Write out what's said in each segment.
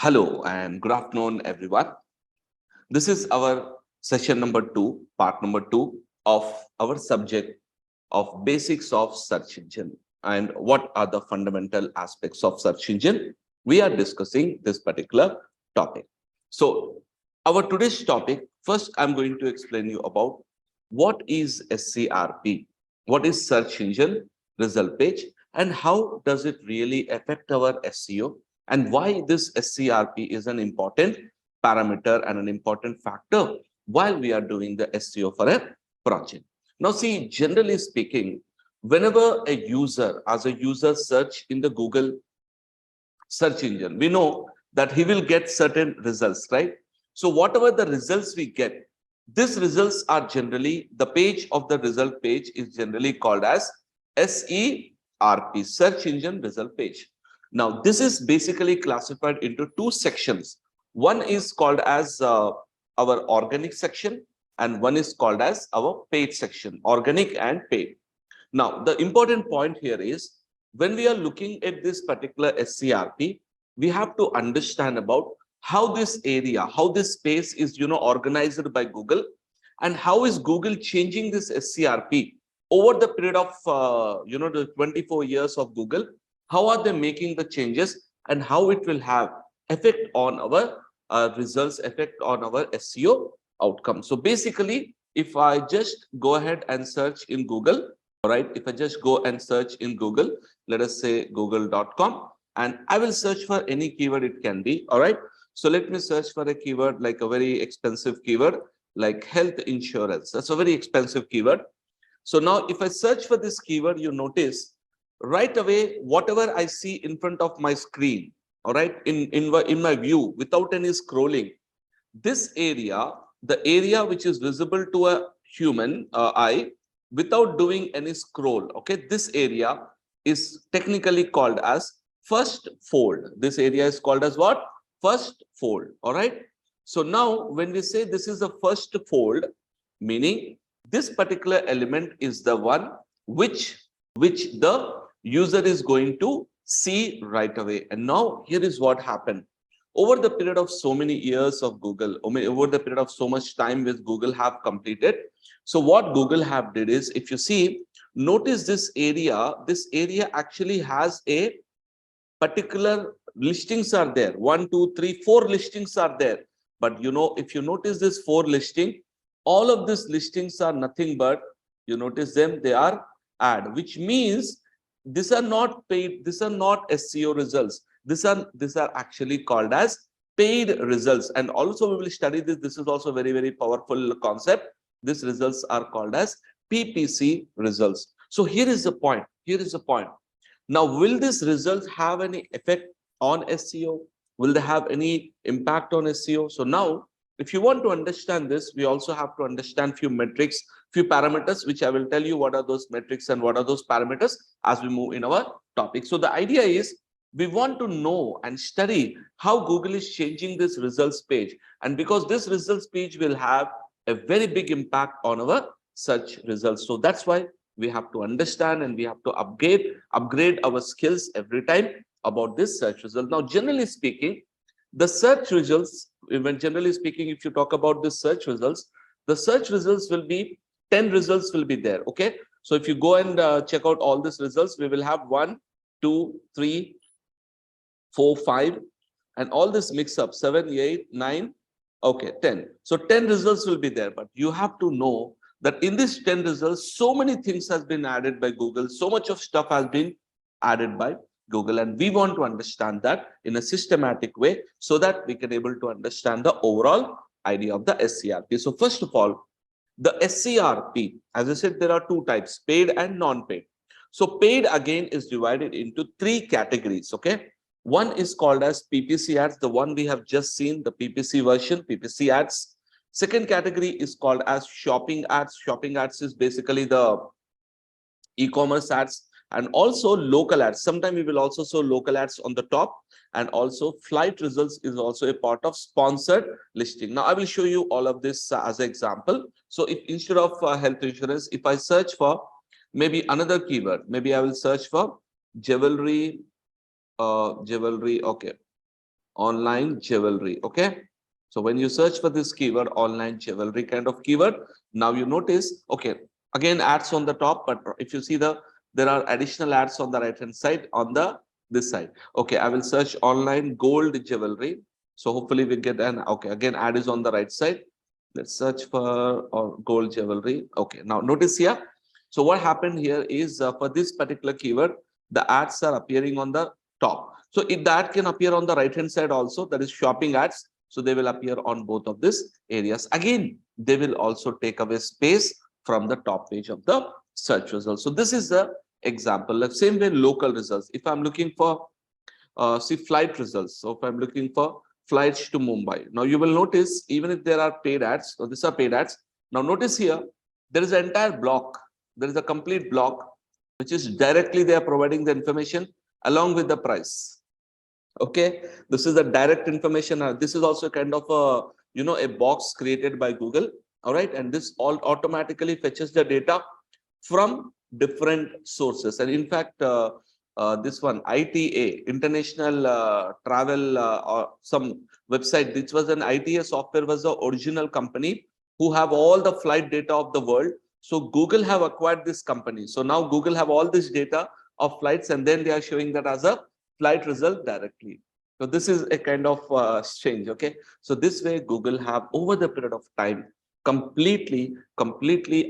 Hello and good afternoon, everyone. This is our session number 2, part number 2 of our subject of basics of search engine and what are the fundamental aspects of search engine. We are discussing this particular topic. So, our today's topic, first I'm going to explain you about what is SERP, what is search engine result page, and how does it really affect our SEO, and why this SCRP is an important parameter and an important factor while we are doing the SEO for a project. Now, see, generally speaking, whenever a user, as a user search in the Google search engine, we know that he will get certain results, right? So whatever the results we get, these results are generally, the page of the result page is generally called as SERP, search engine result page. Now, this is basically classified into two sections. One is called as our organic section, and one is called as our paid section, organic and paid. Now, the important point here is when we are looking at this particular SCRP, we have to understand about how this area, how this space is, organized by Google, and how is Google changing this SCRP over the period of, the 24 years of Google. How are they making the changes and how it will have effect on our results, effect on our SEO outcome. So basically, if I just go ahead and search in Google, all right, if I just go and search in Google, let us say google.com, and I will search for any keyword it can be. All right. So let me search for a keyword like a very expensive keyword like health insurance. That's a very expensive keyword. So now if I search for this keyword, you notice right away, whatever I see in front of my screen, all right, in my view, without any scrolling, this area, the area which is visible to a human eye, without doing any scroll, okay, this area is technically called as first fold. This area is called as what? First fold. All right. So now when we say this is the first fold, meaning this particular element is the one which the user is going to see right away. And now here is what happened. Over the period of so many years of Google, over the period of so much time which Google have completed. So what Google have did is, if you see, notice this area actually has a particular listings are there. 1, 2, 3, 4 listings are there. But if you notice this 4 listing, all of these listings are nothing but, you notice them, they are ad, which means these are not paid, these are not SEO results. These are actually called as paid results. And also we will study this. This is also very, very powerful concept. These results are called as PPC results. So here is the point. Here is the point. Now, will these results have any effect on SEO? Will they have any impact on SEO? So now, if you want to understand this, we also have to understand few metrics, few parameters, which I will tell you what are those metrics and what are those parameters as we move in our topic. So the idea is we want to know and study how Google is changing this results page. And because this results page will have a very big impact on our search results. So that's why we have to understand and we have to upgrade our skills every time about this search result. Now, generally speaking, the search results, when generally speaking, if you talk about the search results, the search results will be 10 results will be there. Okay. So if you go and check out all these results, we will have 1, 2, 3, 4, 5, and all this mix up 7, 8, 9, okay, 10. So 10 results will be there, but you have to know that in this 10 results, so many things has been added by Google, so much of stuff has been added by Google, and we want to understand that in a systematic way so that we can able to understand the overall idea of the SCRP. So first of all, the SCRP, as I said, there are two types, paid and non-paid. So paid again is divided into 3 categories, okay? One is called as PPC ads, the one we have just seen, the PPC version, PPC ads. Second category is called as shopping ads. Shopping ads is basically the e-commerce ads, and also local ads. Sometimes we will also show local ads on the top, and also flight results is also a part of sponsored listing. Now I will show you all of this as an example. So if instead of health insurance, if I search for maybe another keyword, maybe I will search for jewelry, okay, online jewelry. Okay. So when you search for this keyword, online jewelry kind of keyword, now you notice, okay, again ads on the top, but if you see there are additional ads on the right hand side on the this side. Okay, I will search online gold jewelry. So hopefully we get an, okay, again ad is on the right side. Let's search for gold jewelry. Okay, now notice here. So what happened here is for this particular keyword, the ads are appearing on the top. So if that can appear on the right hand side also, that is shopping ads. So they will appear on both of these areas. Again, they will also take away space from the top page of the search results. So this is the example. Like same way local results. If I'm looking for see flight results. So if I'm looking for flights to Mumbai, now you will notice even if there are paid ads, so these are paid ads. Now notice here, there is an entire block. There is a complete block, which is directly they are providing the information along with the price. Okay, this is the direct information. This is also kind of a, you know, a box created by Google. All right, and this all automatically fetches the data from different sources. And in fact, this one ITA, International Travel or some website, which was an ITA software, was the original company who have all the flight data of the world. So Google have acquired this company. So now Google have all this data of flights, and then they are showing that as a flight result directly. So this is a kind of change. Okay, so this way Google have over the period of time completely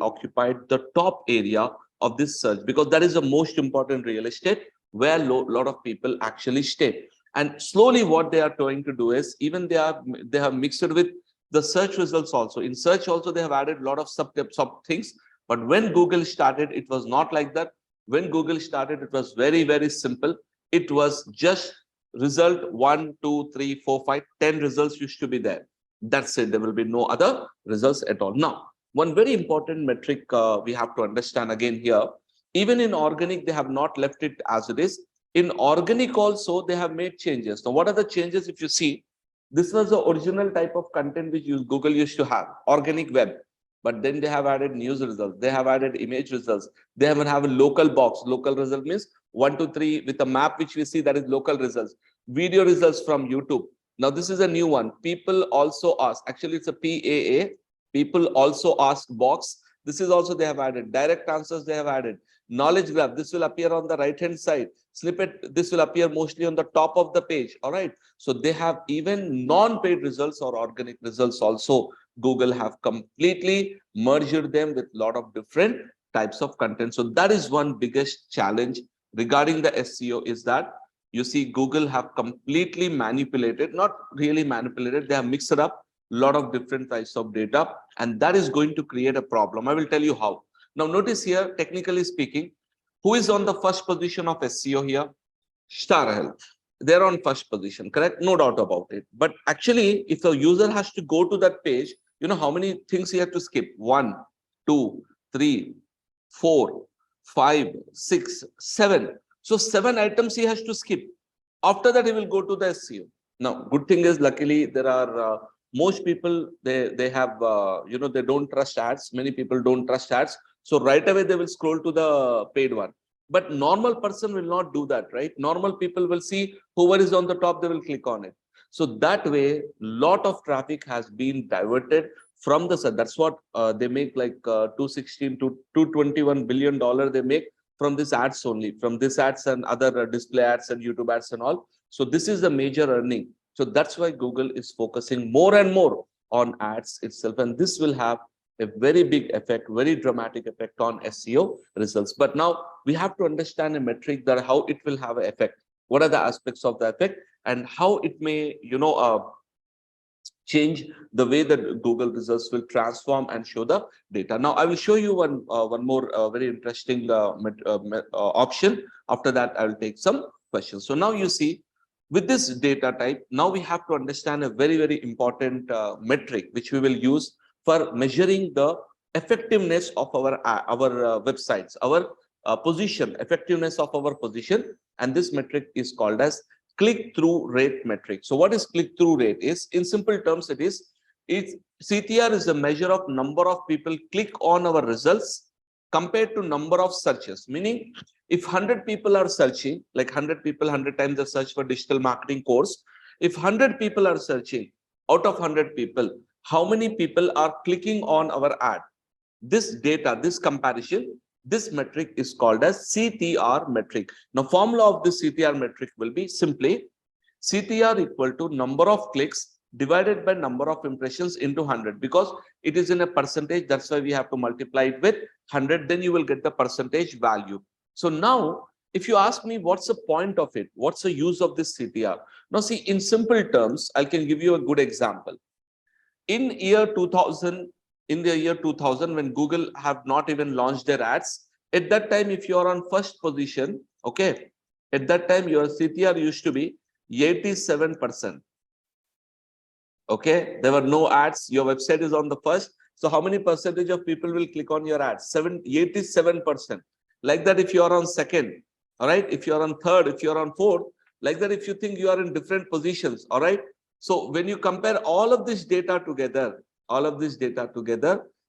occupied the top area of this search, because that is the most important real estate where lot of people actually stay. And slowly what they are trying to do is, even they have mixed it with the search results also. In search also they have added a lot of sub things. But when Google started, it was not like that. When Google started, it was very simple. It was just result 1, 2, 3, 4, 5, 10 results used to be there. That's it. There will be no other results at all. Now, one very important metric we have to understand again here, even in organic, they have not left it as it is. In organic also, they have made changes. Now, what are the changes? If you see, this was the original type of content which Google used to have, organic web. But then they have added news results. They have added image results. They have a local box. Local result means 1, 2, 3 with a map, which we see that is local results. Video results from YouTube. Now, this is a new one. People also ask. Actually, it's a PAA. People also ask box. This is also they have added. Direct answers they have added. Knowledge graph. This will appear on the right-hand side. Snippet. This will appear mostly on the top of the page. All right. So they have even non-paid results or organic results also. Google have completely merged them with a lot of different types of content. So that is one biggest challenge regarding the SEO, is that you see Google have completely manipulated, not really manipulated, they have mixed up a lot of different types of data, and that is going to create a problem. I will tell you how. Now notice here, technically speaking, who is on the first position of SEO here? Star Health. They're on first position, correct? No doubt about it. But actually, if a user has to go to that page, you know how many things he has to skip? 1, 2, 3, 4, 5, 6, 7. So 7 items he has to skip. After that, he will go to the SEO. Now, good thing is, luckily, there are most people, they have, you know, they don't trust ads. Many people don't trust ads. So right away, they will scroll to the paid one. But normal person will not do that, right? Normal people will see whoever is on the top, they will click on it. So that way, lot of traffic has been diverted from the site. That's what they make, like 216 to $221 billion they make from this ads only, from this ads and other display ads and YouTube ads and all. So this is the major earning. So that's why Google is focusing more and more on ads itself. And this will have a very big effect, very dramatic effect on SEO results. But now we have to understand a metric that how it will have an effect. What are the aspects of the effect and how it may, you know, change the way that Google results will transform and show the data. Now, I will show you one more very interesting option. After that, I will take some questions. So now you see, with this data type, now we have to understand a very important metric which we will use for measuring the effectiveness of our websites, our position, effectiveness of our position, and this metric is called as click-through rate metric. So what is click-through rate? Is in simple terms, it's CTR is a measure of number of people click on our results compared to number of searches. Meaning, if 100 people are searching, like 100 people, 100 times the search for digital marketing course, If 100 people are searching, out of 100 people, how many people are clicking on our ad? This data, this comparison, this metric is called as CTR metric. Now, formula of this CTR metric will be simply CTR equal to number of clicks divided by number of impressions into 100, because it is in a percentage. That's why we have to multiply it with 100. Then you will get the percentage value. So now, if you ask me what's the point of it, what's the use of this CTR? Now, see, in simple terms, I can give you a good example. In the year 2000, when Google have not even launched their ads, at that time, if you are on first position, okay, at that time your CTR used to be 87%. Okay, there were no ads, your website is on the first. So how many percentage of people will click on your ads? 87%. Like that, if you are on second, all right, if you are on third, if you are on fourth, like that, if you think you are in different positions, all right. So when you compare all of this data together,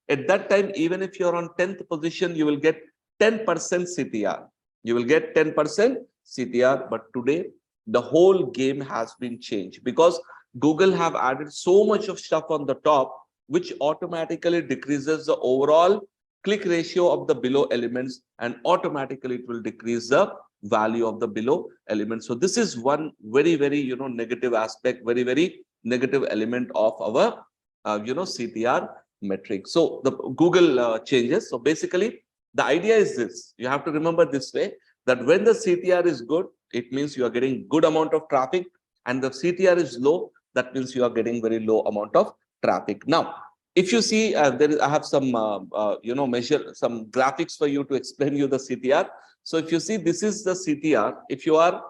at that time, even if you're on 10th position, you will get 10% CTR. You will get 10% CTR. But today, the whole game has been changed, because Google have added so much of stuff on the top, which automatically decreases the overall click ratio of the below elements, and automatically it will decrease the value of the below element. So this is one very, very, negative aspect, very, very negative element of our, CTR metric. So the Google changes. So basically, the idea is this. You have to remember this way, that when the CTR is good, it means you are getting good amount of traffic, and the CTR is low, that means you are getting very low amount of traffic. Now, if you see, I have some, some graphics for you to explain you the CTR. So if you see, this is the CTR. If your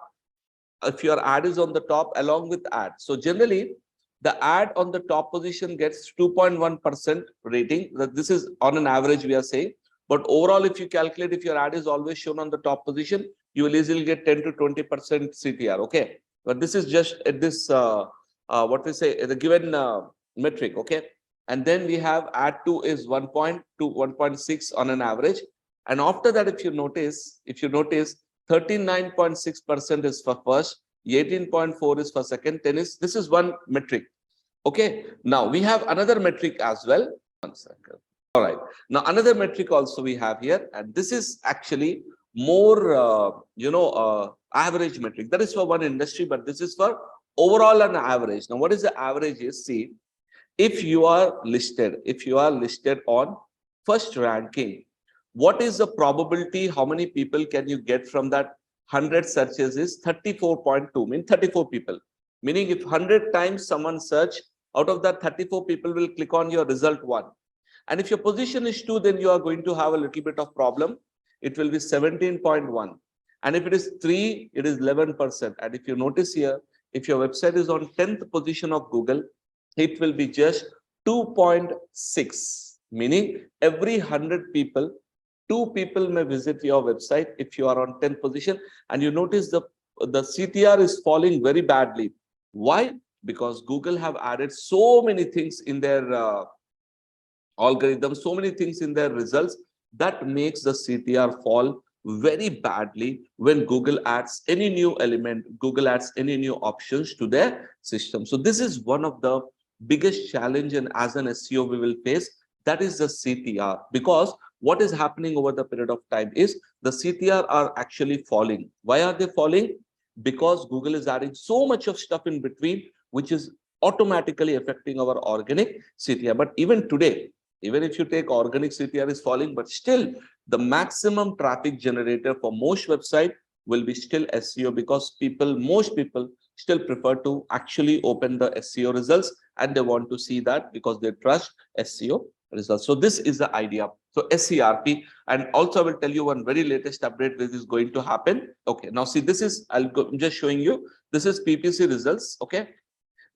ad is on the top along with ad. So generally, the ad on the top position gets 2.1% rating. This is on an average, we are saying. But overall, if you calculate, if your ad is always shown on the top position, you will easily get 10 to 20% CTR. Okay. But this is just at this, what we say, the given metric. Okay. And then we have ad 2 is 1.2, 1.6 on an average. And after that, if you notice, 39.6% is for first, 18.4 is for second, this is one metric. Okay. Now we have another metric as well. 1 second. All right. Now another metric also we have here, and this is actually more, average metric. That is for one industry, but this is for overall an average. Now, what is the average is? See, if you are listed on first ranking, what is the probability? How many people can you get from that 100 searches? Is 34.2, mean 34 people. Meaning if 100 times someone search, out of that 34 people will click on your result 1. And if your position is 2, then you are going to have a little bit of problem. It will be 17.1. And if it is 3, it is 11%. And if you notice here, if your website is on 10th position of Google, it will be just 2.6. Meaning every 100 people, 2 people may visit your website if you are on 10th position. And you notice the CTR is falling very badly. Why? Because Google have added so many things in their algorithm, so many things in their results, that makes the CTR fall very badly when Google adds any new element, Google adds any new options to their system. So this is one of the biggest challenge, and as an SEO we will face, that is the CTR. Because what is happening over the period of time is the CTR are actually falling. Why are they falling? Because Google is adding so much of stuff in between, which is automatically affecting our organic CTR. But even today, even if you take organic CTR is falling, but still the maximum traffic generator for most website will be still SEO, because most people still prefer to actually open the SEO results, and they want to see that because they trust SEO results. So this is the idea. So SERP, and also I will tell you one very latest update which is going to happen. Okay, now see, this is, I'm just showing you, this is PPC results. Okay,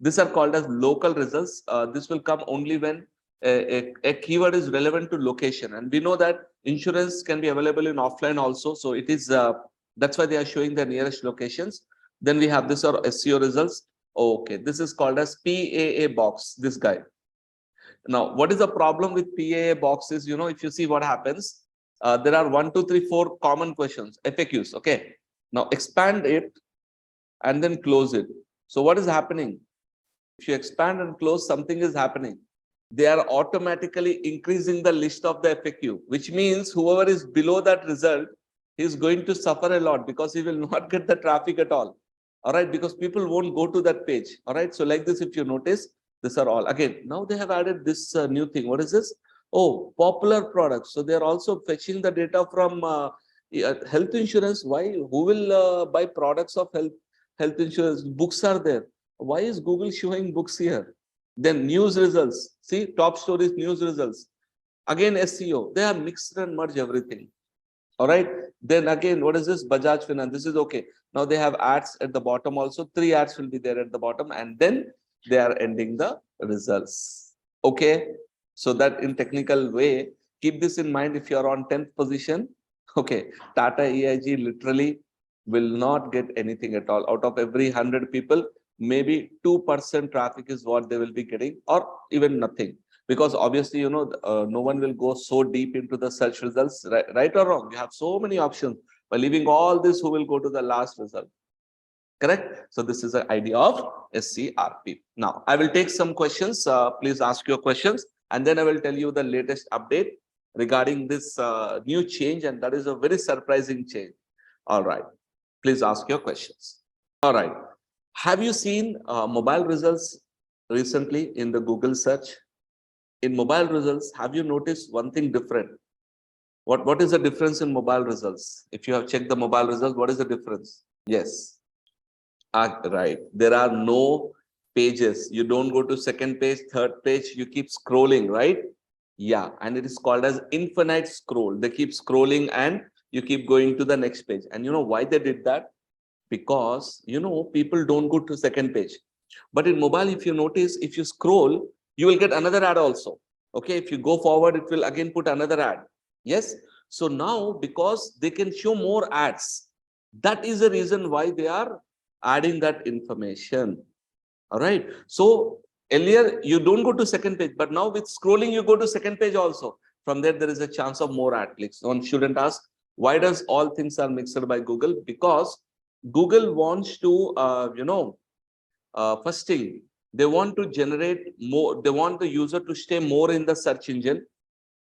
these are called as local results. This will come only when a keyword is relevant to location, and we know that insurance can be available in offline also. So it is that's why they are showing the nearest locations. Then we have this are SEO results. Okay, this is called as PAA box, this guy. Now, what is the problem with PAA box is, if you see what happens, there are 1, 2, 3, 4 common questions, FAQs. Okay, now expand it and then close it. So what is happening? If you expand and close, something is happening. They are automatically increasing the list of the FAQ, which means whoever is below that result is going to suffer a lot because he will not get the traffic at all. All right, because people won't go to that page. All right, so like this, if you notice, these are all again. Now they have added this new thing. What is this? Oh, popular products. So they are also fetching the data from health insurance. Why? Who will buy products of health insurance? Books are there. Why is Google showing books here? Then news results. See, top stories, news results. Again, SEO. They have mixed and merged everything. All right. Then again, what is this? Bajaj Finance. This is okay. Now they have ads at the bottom also. 3 ads will be there at the bottom. And then they are ending the results. Okay. So that in technical way, keep this in mind if you are on 10th position. Okay. Tata EIG literally will not get anything at all. Out of every 100 people, maybe 2% traffic is what they will be getting, or even nothing. Because obviously, no one will go so deep into the search results, right or wrong. You have so many options. By leaving all this, who will go to the last result? Correct? So this is the idea of SERP. Now, I will take some questions. Please ask your questions. And then I will tell you the latest update regarding this new change. And that is a very surprising change. All right. Please ask your questions. All right. Have you seen mobile results recently in the Google search? In mobile results, have you noticed one thing different? What is the difference in mobile results? If you have checked the mobile results, what is the difference? Yes. Right. There are no pages. You don't go to second page, third page. You keep scrolling, right? Yeah. And it is called as infinite scroll. They keep scrolling and you keep going to the next page. And you know why they did that? Because, people don't go to second page. But in mobile, if you notice, if you scroll, you will get another ad also. Okay. If you go forward, it will again put another ad. Yes. So now, because they can show more ads, that is the reason why they are adding that information. All right. So earlier you don't go to second page, but now with scrolling, you go to second page also. From there is a chance of more ad clicks. One shouldn't ask, why does all things are mixed by Google? Because Google wants to, first thing, they want to generate more. They want the user to stay more in the search engine.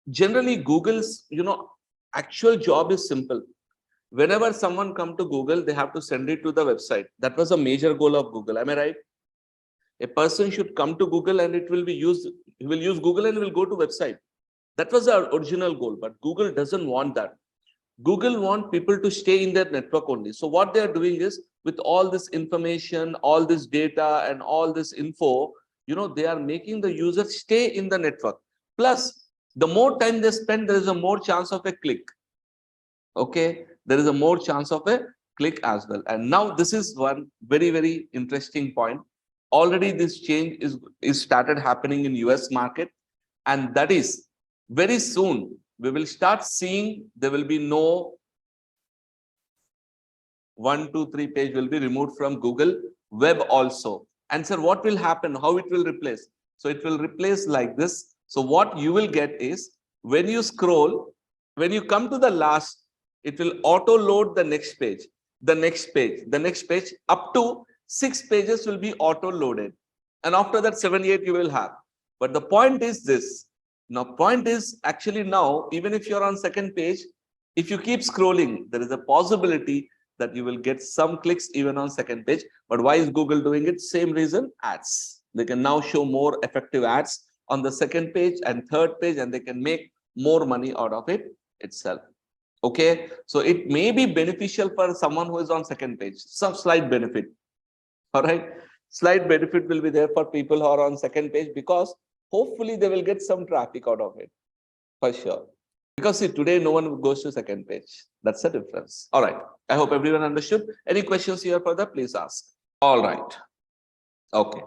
Generally, Google's, actual job is simple. Whenever someone come to Google, they have to send it to the website. That was a major goal of Google. Am I right? A person should come to Google and it will be used. He will use Google and will go to website. That was our original goal, but Google doesn't want that. Google want people to stay in their network only. So what they are doing is, with all this information, all this data, and all this info, they are making the user stay in the network. Plus, the more time they spend, there is a more chance of a click. Okay, there is a more chance of a click as well. And now this is one very, very interesting point. Already this change is started happening in US market, and that is very soon we will start seeing there will be no 1, 2, 3 page will be removed from Google web also. And sir, what will happen? How it will replace? So it will replace like this. So what you will get is, when you scroll, when you come to the last, it will auto load the next page, the next page, the next page. Up to 6 pages will be auto loaded. And after that, 7, 8 you will have. But the point is this. Now, point is actually now, even if you're on second page, if you keep scrolling, there is a possibility that you will get some clicks even on second page. But why is Google doing it? Same reason, ads. They can now show more effective ads on the second page and third page, and they can make more money out of it itself. Okay, so it may be beneficial for someone who is on second page, some slight benefit. All right, slight benefit will be there for people who are on second page, because hopefully they will get some traffic out of it for sure. Because see, today no one goes to second page. That's the difference. All right, I hope everyone understood. Any questions here further, please ask. All right. Okay,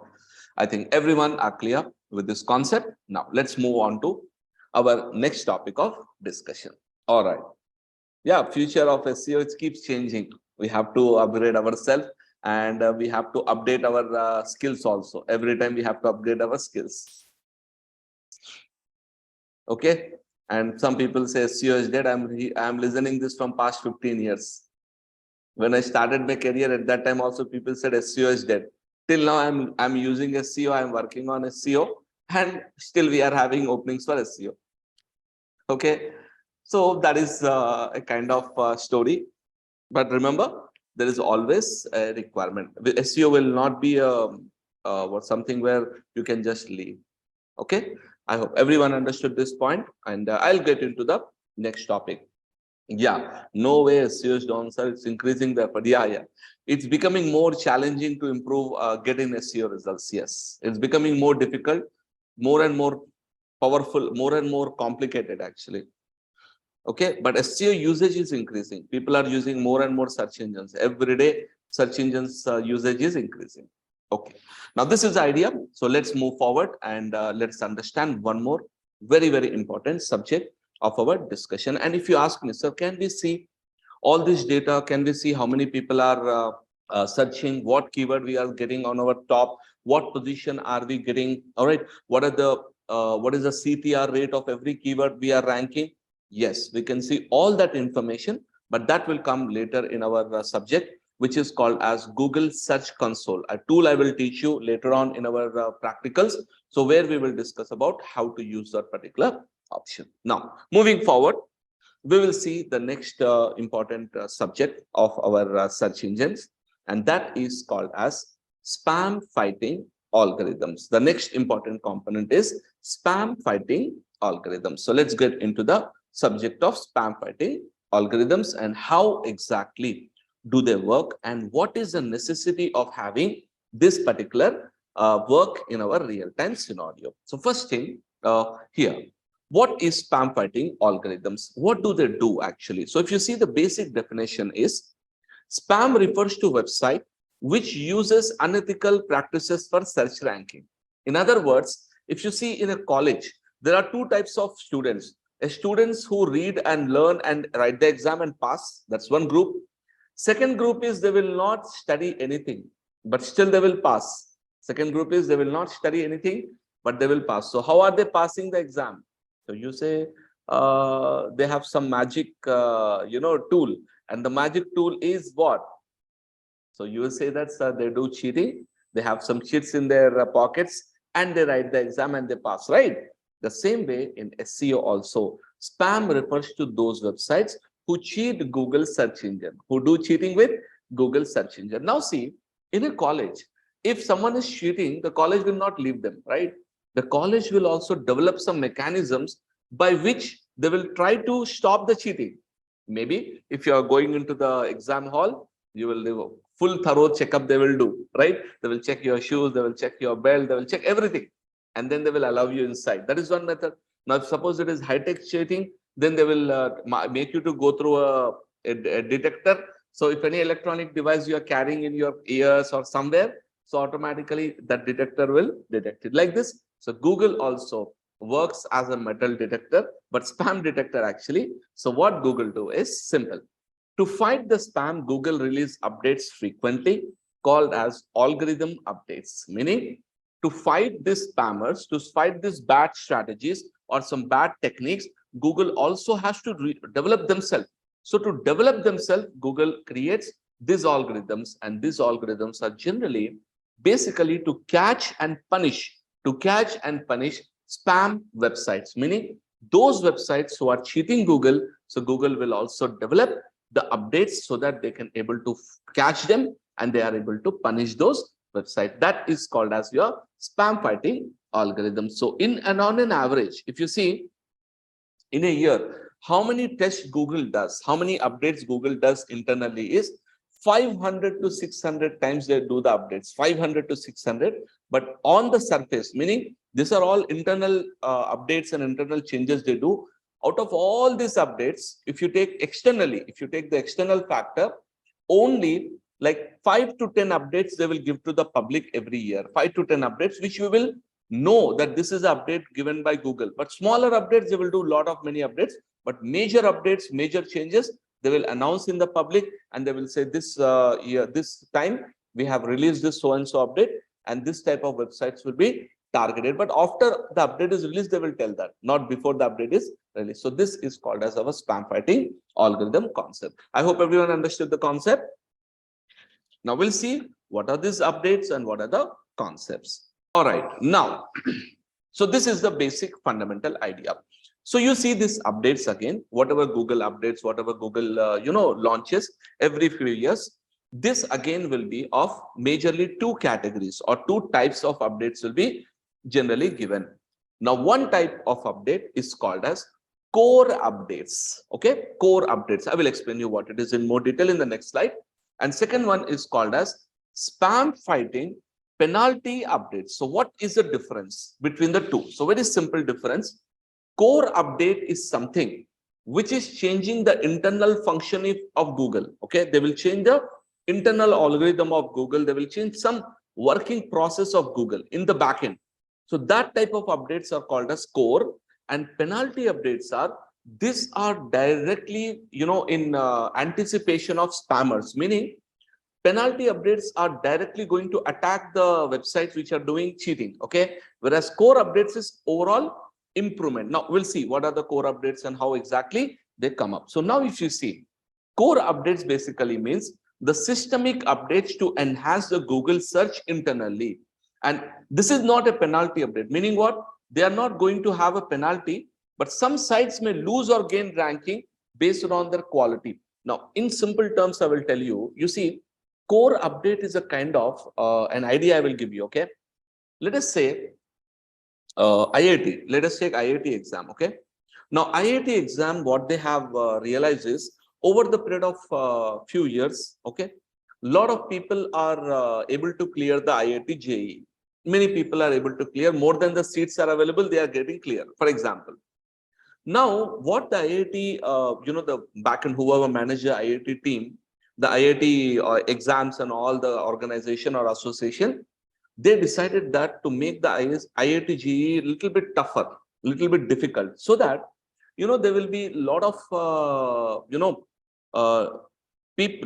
I think everyone are clear with this concept. Now let's move on to our next topic of discussion. All right. Yeah, future of SEO, it keeps changing. We have to upgrade ourselves, and we have to update our skills also. Every time we have to upgrade our skills. Okay. And some people say SEO is dead. I'm listening this from past 15 years. When I started my career, at that time also people said SEO is dead. Till now, I'm using SEO. I'm working on SEO, and still we are having openings for SEO. Okay, so that is a kind of story. But remember, there is always a requirement. SEO will not be something where you can just leave. Okay, I hope everyone understood this point, and I'll get into the next topic. Yeah, no way SEO is down, sir. It's increasing the effort. Yeah, yeah. It's becoming more challenging to improve getting SEO results. Yes, it's becoming more difficult, more and more powerful, more and more complicated actually. Okay, but SEO usage is increasing. People are using more and more search engines. Every day, search engines usage is increasing. Okay, now this is the idea. So let's move forward and let's understand one more very, very important subject of our discussion. And if you ask me, sir, can we see all this data? Can we see how many people are searching, what keyword we are getting on our top, what position are we getting? All right, what is the CTR rate of every keyword we are ranking? Yes, we can see all that information, but that will come later in our subject, which is called as Google Search Console, a tool I will teach you later on in our practicals. So where we will discuss about how to use that particular option. Now, moving forward, we will see the next important subject of our search engines, and that is called as spam fighting algorithms. The next important component is spam fighting algorithms. So let's get into the subject of spam fighting algorithms and how exactly do they work and what is the necessity of having this particular work in our real-time scenario. So first thing here, what is spam fighting algorithms? What do they do actually? So if you see, the basic definition is spam refers to website which uses unethical practices for search ranking. In other words, if you see in a college, there are two types of students. Students who read and learn and write the exam and pass. That's one group. Second group is they will not study anything, but still they will pass. Second group is they will not study anything, but they will pass. So how are they passing the exam? So you say they have some magic, tool, and the magic tool is what? So you will say that they do cheating. They have some cheats in their pockets, and they write the exam and they pass, right? The same way in SEO also, spam refers to those websites who cheat Google search engine, who do cheating with Google search engine. Now see, in a college, if someone is cheating, the college will not leave them, right? The college will also develop some mechanisms by which they will try to stop the cheating. Maybe if you are going into the exam hall, you will do a full thorough checkup they will do, right? They will check your shoes, they will check your belt, they will check everything. And then they will allow you inside. That is one method. Now, if suppose it is high-tech cheating, then they will make you to go through a detector. So if any electronic device you are carrying in your ears or somewhere, so automatically that detector will detect it like this. So Google also works as a metal detector, but spam detector actually. So what Google do is simple. To fight the spam, Google release updates frequently called as algorithm updates, meaning to fight these spammers, to fight these bad strategies or some bad techniques, Google also has to develop themselves. So to develop themselves, Google creates these algorithms, and these algorithms are generally basically to catch and punish spam websites, meaning those websites who are cheating Google. So Google will also develop the updates so that they can able to catch them and they are able to punish those websites. That is called as your spam fighting algorithm. So on an average, if you see in a year, how many tests Google does, how many updates Google does internally is 500 to 600 times they do the updates, 500 to 600. But on the surface, meaning these are all internal updates and internal changes they do. Out of all these updates, if you take externally, if you take the external factor, only like 5 to 10 updates they will give to the public every year. 5 to 10 updates, which we will know that this is an update given by Google. But smaller updates, they will do a lot of many updates. But major updates, major changes, they will announce in the public and they will say this year, this time we have released this so-and-so update, and this type of websites will be targeted. But after the update is released, they will tell that, not before the update is released. So this is called as our spam fighting algorithm concept. I hope everyone understood the concept. Now we'll see what are these updates and what are the concepts. All right, now, so this is the basic fundamental idea. So you see these updates again, whatever Google updates, whatever Google, launches every few years. This again will be of majorly two categories or two types of updates will be generally given. Now, one type of update is called as core updates. Okay, core updates. I will explain you what it is in more detail in the next slide. And second one is called as spam fighting penalty updates. So what is the difference between the two? So very simple difference. Core update is something which is changing the internal function of Google. Okay, they will change the internal algorithm of Google. They will change some working process of Google in the backend. So that type of updates are called as core, and penalty updates are, these are directly, in anticipation of spammers, meaning penalty updates are directly going to attack the websites which are doing cheating. Okay, whereas core updates is overall improvement. Now we'll see what are the core updates and how exactly they come up. So now if you see, core updates basically means the systemic updates to enhance the Google search internally. And this is not a penalty update, meaning what? They are not going to have a penalty, but some sites may lose or gain ranking based on their quality. Now, in simple terms, I will tell you, you see, core update is a kind of an idea I will give you. Okay, let us say IIT. Let us take IIT exam. Okay, now IIT exam, what they have realized is over the period of few years. Okay, lot of people are able to clear the IIT JEE. Many people are able to clear, more than the seats are available. They are getting clear. For example, now what the IIT, the back end whoever manage the IIT team, the IIT exams and all the organization or association, they decided that to make the IIT JEE a little bit tougher, little bit difficult, so that there will be a lot of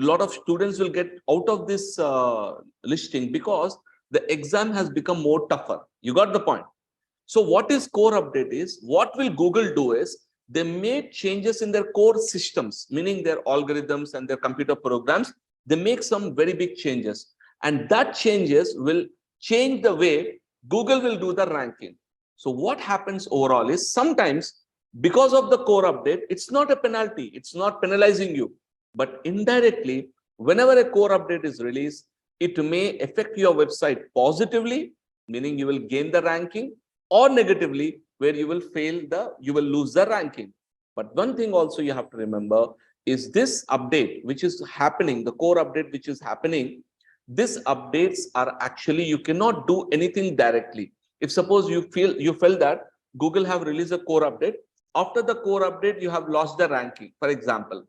lot of students will get out of this listing because the exam has become more tougher. You got the point? So what is core update is, what will Google do is, they make changes in their core systems, meaning their algorithms and their computer programs. They make some very big changes, and that changes will change the way Google will do the ranking. So what happens overall is, sometimes because of the core update, it's not a penalty, it's not penalizing you, but indirectly, whenever a core update is released, it may affect your website positively, meaning you will gain the ranking, or negatively, where you will lose the ranking. But one thing also you have to remember is, this update which is happening, the core update which is happening, these updates are actually, you cannot do anything directly. If suppose you felt that Google have released a core update, after the core update you have lost the ranking, for example.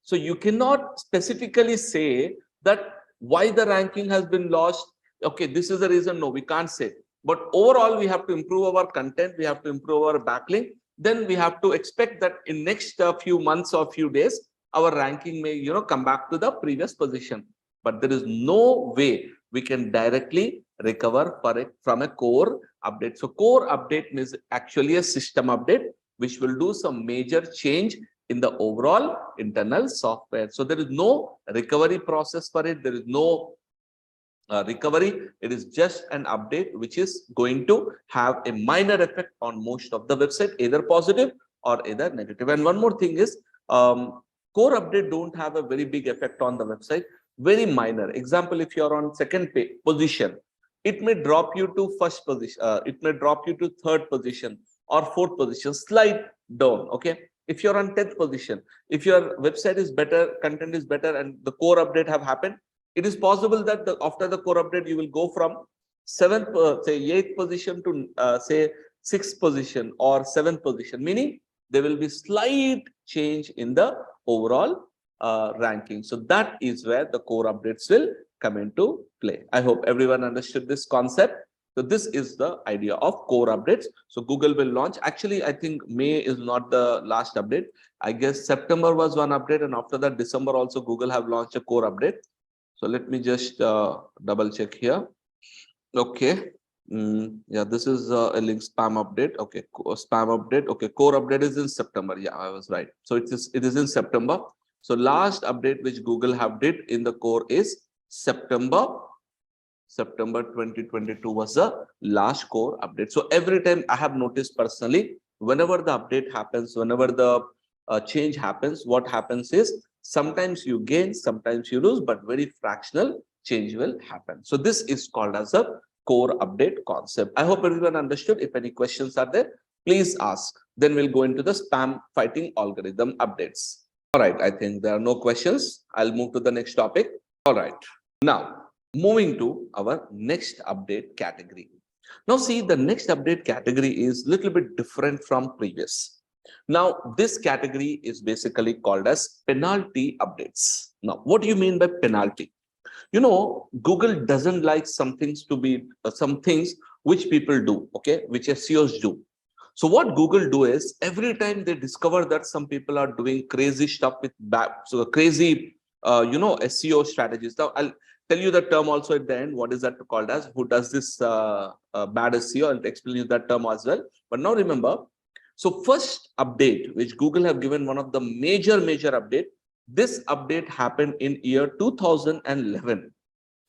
So you cannot specifically say that why the ranking has been lost. Okay, this is the reason. No, we can't say. But overall, we have to improve our content. We have to improve our backlink. Then we have to expect that in next few months or few days, our ranking may come back to the previous position. But there is no way we can directly recover from a core update. So core update is actually a system update which will do some major change in the overall internal software. So there is no recovery process for it. There is no recovery. It is just an update which is going to have a minor effect on most of the website, either positive or either negative. And one more thing is, core update don't have a very big effect on the website, very minor. Example, if you're on second position, it may drop you to first position, it may drop you to third position or fourth position, slight down. Okay, if you're on 10th position, if your website is better, content is better, and the core update have happened, it is possible that after the core update, you will go from 7th, say 8th position to say 6th position or 7th position, meaning there will be slight change in the overall ranking. So that is where the core updates will come into play. I hope everyone understood this concept. So this is the idea of core updates. So Google will launch. Actually, I think May is not the last update. I guess September was one update, and after that, December also Google have launched a core update. So let me just double check here. Okay. Yeah, this is a link spam update. Okay, spam update. Okay, core update is in September. Yeah, I was right. So it is in September. So last update which Google have did in the core is September 2022 was the last core update. So every time I have noticed personally, whenever the update happens, whenever the change happens, what happens is sometimes you gain, sometimes you lose, but very fractional change will happen. So this is called as a core update concept. I hope everyone understood. If any questions are there, please ask. Then we'll go into the spam fighting algorithm updates. All right, I think there are no questions. I'll move to the next topic. All right. Now, moving to our next update category. Now, see, the next update category is a little bit different from previous. Now, this category is basically called as penalty updates. Now, what do you mean by penalty? You know, Google doesn't like some things to be some things which people do, okay, which SEOs do. So what Google do is every time they discover that some people are doing crazy stuff with crazy, SEO strategies. Now I'll tell you the term also at the end. What is that called as? Who does this bad SEO? I'll explain you that term as well. But now remember, so first update which Google have given, one of the major update. This update happened in year 2011.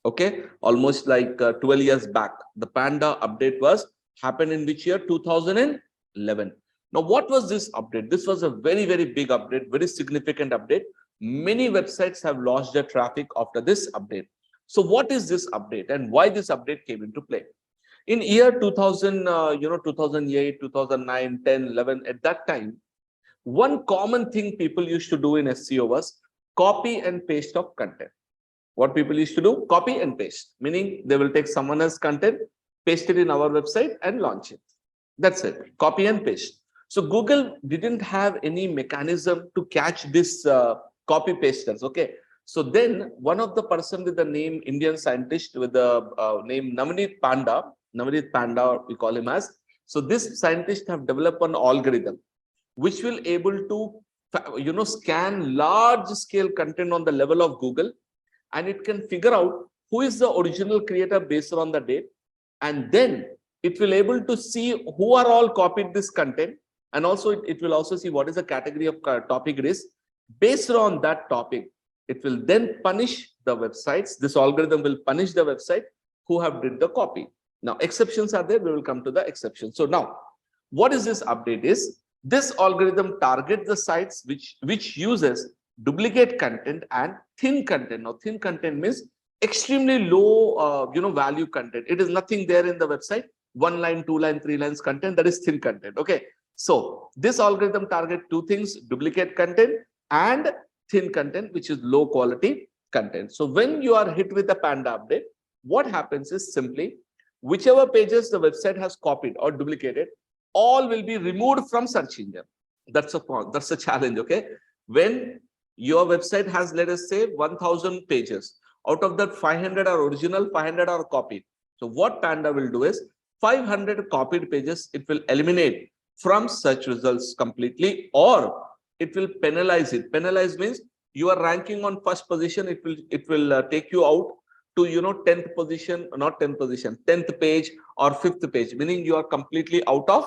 Okay, almost like 12 years back. The Panda update was happened in which year? 2011. Now, what was this update? This was a very big update, very significant update. Many websites have lost their traffic after this update. So what is this update and why this update came into play? In year 2000, 2008, 2009, 10, 11, at that time, one common thing people used to do in SEO was copy and paste of content. What people used to do? Copy and paste, meaning they will take someone else's content, paste it in our website and launch it. That's it. Copy and paste. So Google didn't have any mechanism to catch this copy pasters. Okay. So then one of the person with the name Indian scientist with the name Navneet Panda, we call him as. So this scientist have developed an algorithm which will able to scan large scale content on the level of Google, and it can figure out who is the original creator based on the date, and then it will able to see who are all copied this content, and also it will also see what is the category of topic it is. Based on that topic, it will then punish the websites. This algorithm will punish the website who have did the copy. Now exceptions are there. We will come to the exceptions. So now what is this update is? This algorithm targets the sites which uses duplicate content and thin content. Now thin content means extremely low value content. It is nothing there in the website. 1 line, 2 line, 3 lines content, that is thin content. Okay, so this algorithm target two things: duplicate content and thin content, which is low quality content. So when you are hit with a Panda update, what happens is simply whichever pages the website has copied or duplicated, all will be removed from search engine. That's a challenge. Okay, when your website has, let us say, 1000 pages, out of that 500 are original, 500 are copied. So what Panda will do is 500 copied pages it will eliminate from search results completely, or it will penalize it. Penalize means you are ranking on first position, it will take you out to 10th position, not 10th position, 10th page or 5th page, meaning you are completely out of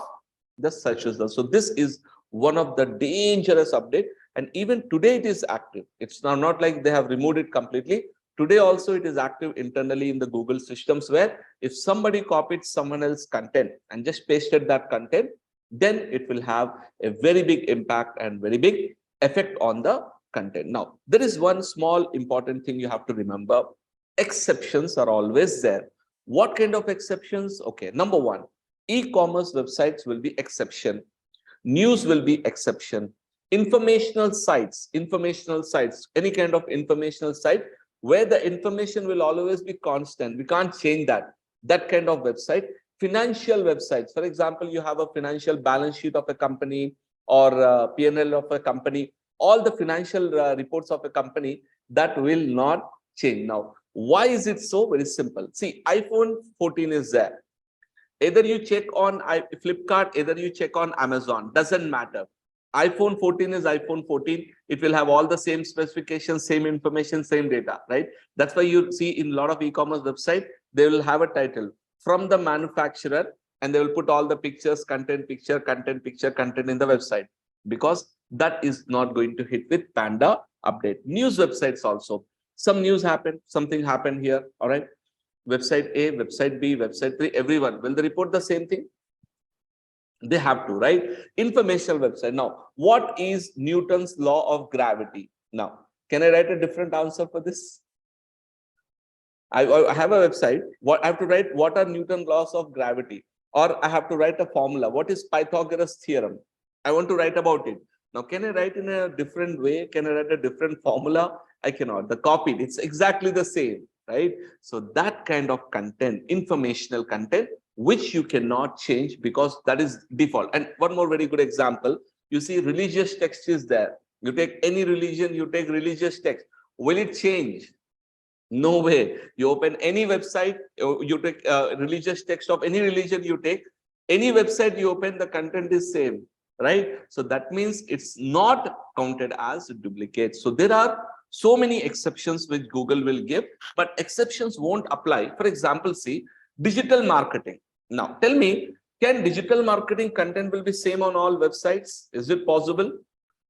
the search results. So this is one of the dangerous update, and even today it is active. It's not like they have removed it completely. Today also it is active internally in the Google systems, where if somebody copied someone else's content and just pasted that content, then it will have a very big impact and very big effect on the content. Now, there is one small important thing you have to remember. Exceptions are always there. What kind of exceptions? Okay, number one, e-commerce websites will be exception. News will be exception. Informational sites, any kind of informational site where the information will always be constant. We can't change that kind of website. Financial websites, for example, you have a financial balance sheet of a company or P&L of a company, all the financial reports of a company, that will not change. Now, why is it so? Very simple. See, iPhone 14 is there. Either you check on Flipkart, either you check on Amazon, doesn't matter. iPhone 14 is iPhone 14. It will have all the same specifications, same information, same data, right? That's why you see in a lot of e-commerce website, they will have a title from the manufacturer, and they will put all the pictures, content in the website, because that is not going to hit with Panda update. News websites also. Some news happened, something happened here, all right? Website A, website B, website 3, everyone, will they report the same thing? They have to, right? Informational website. Now, what is Newton's law of gravity? Now, can I write a different answer for this? I have a website. What I have to write, what are Newton's laws of gravity? Or I have to write a formula. What is Pythagoras theorem? I want to write about it. Now, can I write in a different way? Can I write a different formula? I cannot. The copied, it's exactly the same, right? So that kind of content, informational content, which you cannot change because that is default. And one more very good example, you see religious text is there. You take any religion, you take religious text. Will it change? No way. You open any website, you take religious text of any religion, you take any website you open, the content is same, right? So that means it's not counted as duplicate. So there are so many exceptions which Google will give, but exceptions won't apply. For example, see digital marketing. Now tell me, can digital marketing content will be same on all websites? Is it possible?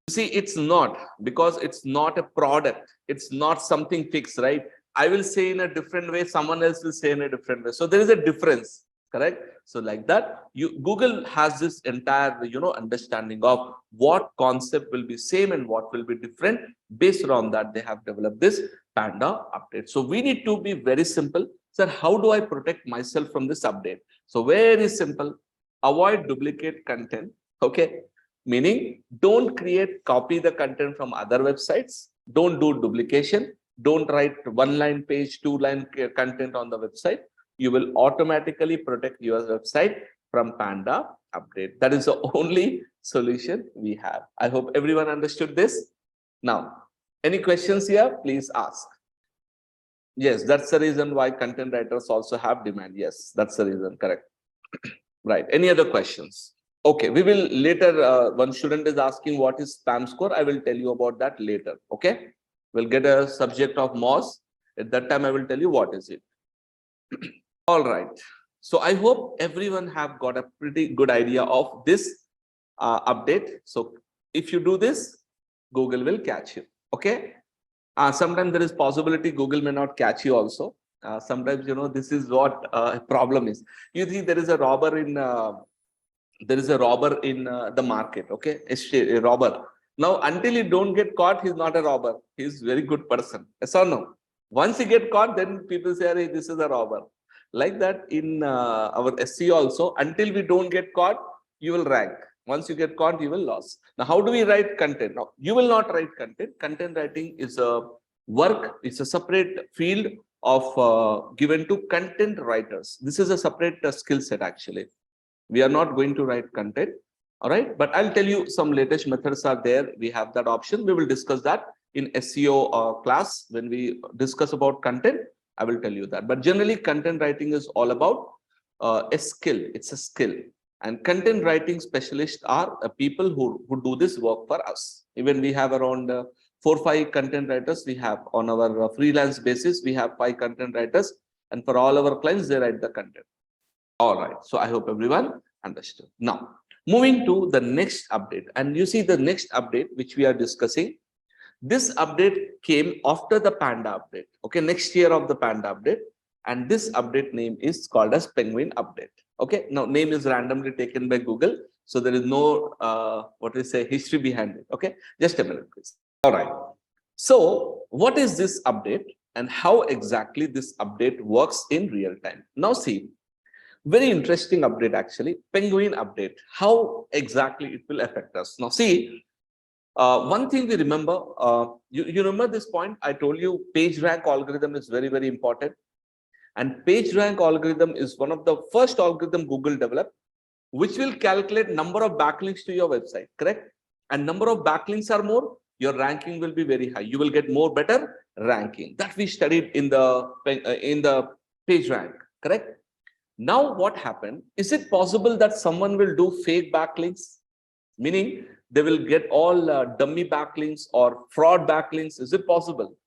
See, it's not, because it's not a product. It's not something fixed, right? I will say in a different way, someone else will say in a different way. So there is a difference, correct? So like that, Google has this entire, understanding of what concept will be same and what will be different. Based on that, they have developed this Panda update. So we need to be very simple. Sir, how do I protect myself from this update? So very simple, avoid duplicate content, okay? Meaning, don't copy the content from other websites. Don't do duplication. Don't write one-line page, two-line content on the website. You will automatically protect your website from Panda update. That is the only solution we have. I hope everyone understood this. Now, any questions here? Please ask. Yes, that's the reason why content writers also have demand. Yes, that's the reason. Correct. Right. Any other questions? Okay, we will later, one student is asking what is spam score. I will tell you about that later. Okay, we'll get a subject of MOS. At that time, I will tell you what is it. All right. So I hope everyone have got a pretty good idea of this update. So if you do this, Google will catch you. Okay. Sometimes there is possibility Google may not catch you also. Sometimes, this is what problem is. You see, there is a robber in the market. Okay, a robber. Now, until you don't get caught, he's not a robber. He's a very good person. Yes or no? Once he get caught, then people say, hey, this is a robber. Like that in our SEO also, until we don't get caught, you will rank. Once you get caught, you will lose. Now, how do we write content? Now, you will not write content. Content writing is a work. It's a separate field of given to content writers. This is a separate skill set actually. We are not going to write content. All right. But I'll tell you some latest methods are there. We have that option. We will discuss that in SEO class. When we discuss about content, I will tell you that. But generally, content writing is all about a skill. It's a skill. And content writing specialists are people who do this work for us. Even we have around 4 or 5 content writers. We have on our freelance basis, we have 5 content writers. And for all our clients, they write the content. All right. So I hope everyone understood. Now, moving to the next update. And you see the next update, which we are discussing. This update came after the Panda update. Okay, next year of the Panda update. And this update name is called as Penguin update. Okay, now name is randomly taken by Google. So there is no, history behind it. Okay, just a minute, please. All right. So what is this update and how exactly this update works in real time? Now see, very interesting update actually, Penguin update. How exactly it will affect us? Now see, one thing we remember, you remember this point, I told you page rank algorithm is very, very important. And page rank algorithm is one of the first algorithm Google developed, which will calculate number of backlinks to your website, correct? And number of backlinks are more, your ranking will be very high. You will get more better ranking. That we studied in the page rank, correct? Now what happened? Is it possible that someone will do fake backlinks? Meaning they will get all dummy backlinks or fraud backlinks. Is it possible?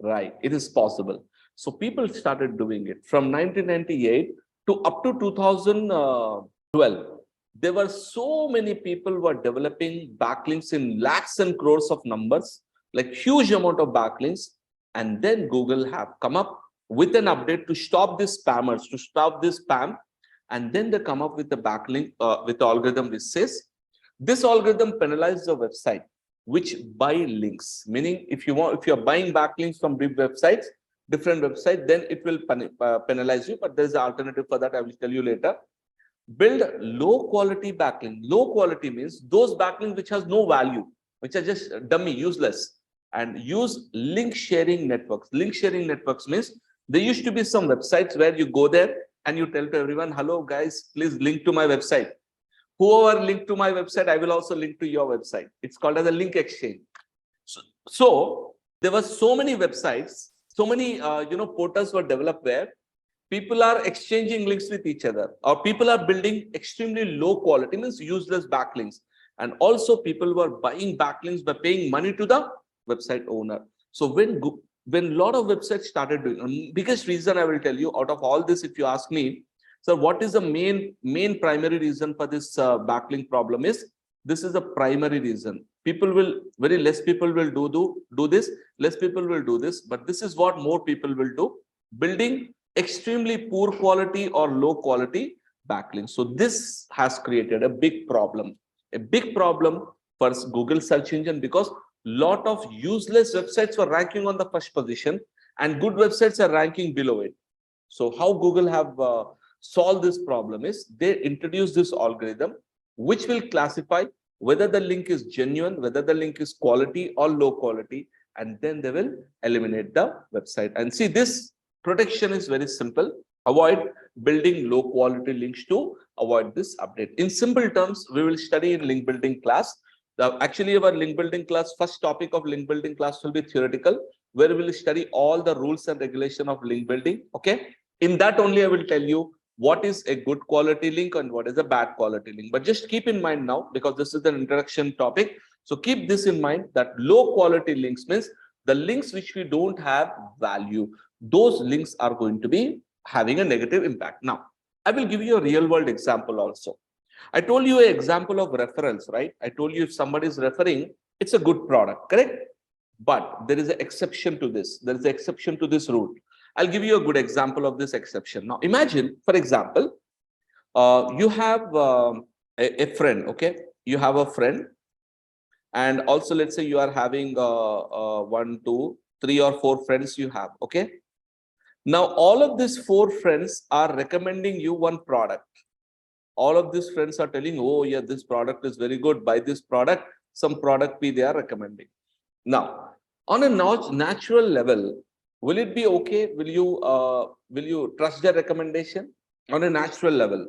Right, it is possible. So people started doing it from 1998 to up to 2012. There were so many people who were developing backlinks in lakhs and crores of numbers, like huge amount of backlinks. And then Google have come up with an update to stop these spammers, to stop this spam. And then they come up with the backlink, with the algorithm which says, this algorithm penalizes the website which buy links. Meaning, if you're buying backlinks from big websites, different websites, then it will penalize you. But there's an alternative for that. I will tell you later. Build low quality backlink. Low quality means those backlinks which has no value, which are just dummy, useless. And use link sharing networks. Link sharing networks means there used to be some websites where you go there and you tell to everyone, hello guys, please link to my website. Whoever linked to my website, I will also link to your website. It's called as a link exchange. So there were so many websites, so many portals were developed where people are exchanging links with each other, or people are building extremely low quality, means useless backlinks. And also people were buying backlinks by paying money to the website owner. So when a lot of websites started doing, biggest reason I will tell you out of all this, if you ask me, so what is the main primary reason for this backlink problem is, this is a primary reason. People will, very less people will do this, less people will do this, but this is what more people will do, building extremely poor quality or low quality backlinks. So this has created a big problem for Google search engine, because lot of useless websites were ranking on the first position and good websites are ranking below it. So how Google have solved this problem is, they introduced this algorithm which will classify whether the link is genuine, whether the link is quality or low quality, and then they will eliminate the website. And see, this protection is very simple. Avoid building low quality links to avoid this update. In simple terms, we will study in link building class. Actually, our link building class, first topic of link building class will be theoretical, where we will study all the rules and regulation of link building. Okay. In that only, I will tell you what is a good quality link and what is a bad quality link. But just keep in mind now, because this is an introduction topic. So keep this in mind, that low quality links means the links which we don't have value. Those links are going to be having a negative impact. Now, I will give you a real world example also. I told you an example of referrals, right? I told you if somebody is referring, it's a good product, correct? But there is an exception to this. There is an exception to this rule. I'll give you a good example of this exception. Now, imagine, for example, you have a friend, okay? You have a friend. And also, let's say you are having 1, 2, 3 or 4 friends you have, okay? Now, all of these 4 friends are recommending you one product. All of these friends are telling, oh yeah, this product is very good, buy this product, some product B they are recommending. Now, on a natural level, will it be okay? Will you trust their recommendation? On a natural level,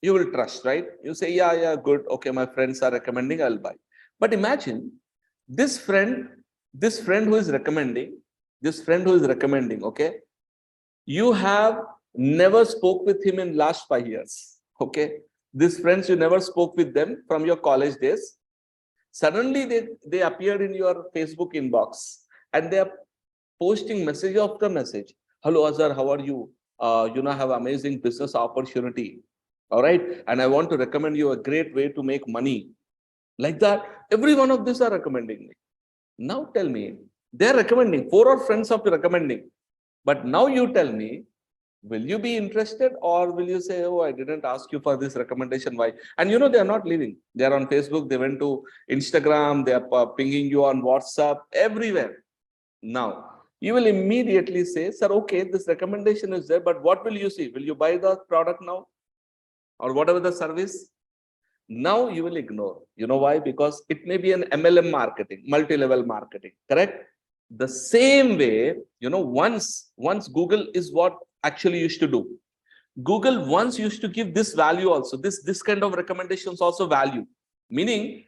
you will trust, right? You say, yeah, good, okay, my friends are recommending, I'll buy. But imagine this friend who is recommending, okay, you have never spoke with him in last 5 years, okay? These friends, you never spoke with them from your college days. Suddenly they appeared in your Facebook inbox and they are posting message after message. Hello Azhar, how are you? Have amazing business opportunity. All right. And I want to recommend you a great way to make money. Like that, every one of these are recommending me. Now tell me, they're recommending, 4 or friends of recommending. But now you tell me, will you be interested, or will you say, oh, I didn't ask you for this recommendation, why? And they are not leaving. They are on Facebook, they went to Instagram, they are pinging you on WhatsApp, everywhere. Now, you will immediately say, sir, okay, this recommendation is there, but what will you see? Will you buy the product now? Or whatever the service? Now you will ignore. You know why? Because it may be an MLM marketing, multi-level marketing, correct? The same way, once Google is what actually used to do. Google once used to give this value also, this kind of recommendations also value. Meaning,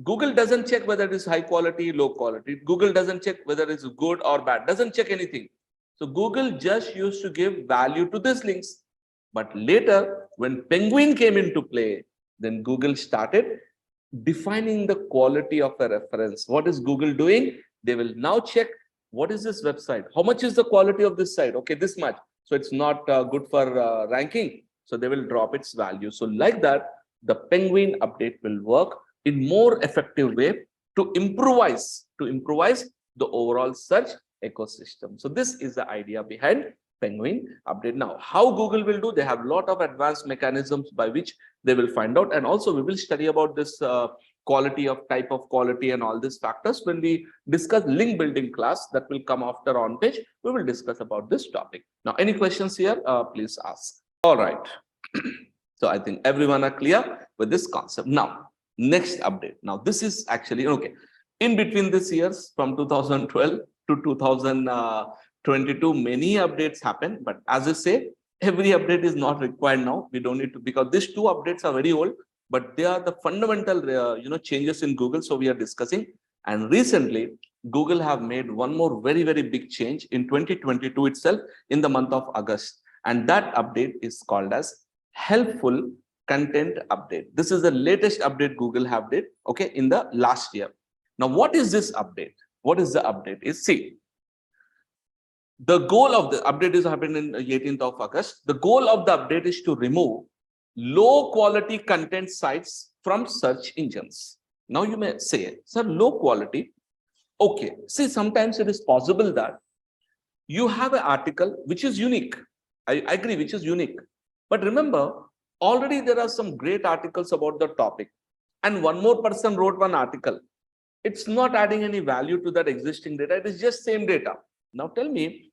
Google doesn't check whether it is high quality, low quality. Google doesn't check whether it's good or bad, doesn't check anything. So Google just used to give value to these links. But later, when Penguin came into play, then Google started defining the quality of a reference. What is Google doing? They will now check, what is this website? How much is the quality of this site? Okay, this much. So it's not good for ranking. So they will drop its value. So like that, the Penguin update will work in more effective way to improvise the overall search ecosystem. So this is the idea behind Penguin update. Now, how Google will do, they have a lot of advanced mechanisms by which they will find out. And also we will study about this quality of type of quality and all these factors when we discuss link building class that will come after on page. We will discuss about this topic. Now, any questions here? Please ask. All right. So I think everyone are clear with this concept. Now, next update. Now, this is actually okay. In between these years from 2012 to 2022, many updates happen. But as I say, every update is not required now. We don't need to, because these two updates are very old, but they are the fundamental changes in Google. So we are discussing. And recently, Google have made one more very, very big change in 2022 itself in the month of August. And that update is called as helpful content update. This is the latest update Google have did, okay, in the last year. Now, what is this update? What is the update? Is see, the goal of the update is happened in 18th of August. The goal of the update is to remove low quality content sites from search engines. Now you may say, sir, low quality. Okay, see, sometimes it is possible that you have an article which is unique. I agree, which is unique. But remember, already there are some great articles about the topic. And one more person wrote one article. It's not adding any value to that existing data. It is just same data. Now tell me,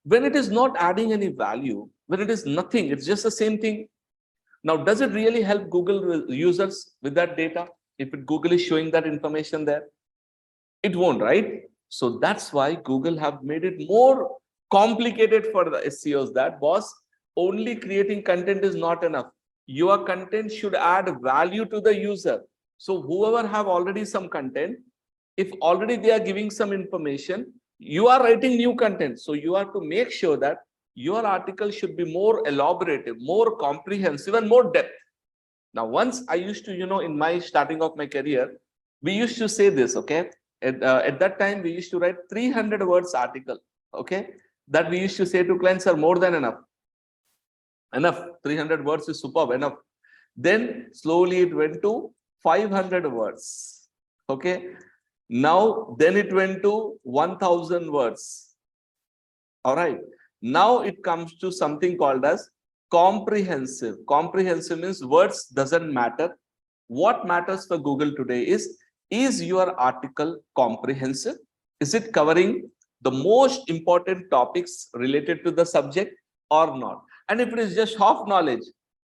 when it is not adding any value, when it is nothing, it's just the same thing. Now, does it really help Google users with that data? If Google is showing that information there, it won't, right? So that's why Google have made it more complicated for the SEOs. That was only creating content is not enough. Your content should add value to the user. So whoever have already some content, if already they are giving some information, you are writing new content. So you have to make sure that your article should be more elaborative, more comprehensive, and more depth. Now, once I used to, in my starting of my career, we used to say this, okay? At that time, we used to write 300 words article, okay? That we used to say to clients are more than enough. Enough, 300 words is superb, enough. Then slowly it went to 500 words, okay? Now, then it went to 1000 words. All right. Now it comes to something called as comprehensive. Comprehensive means words doesn't matter. What matters for Google today is your article comprehensive? Is it covering the most important topics related to the subject or not? And if it is just half knowledge,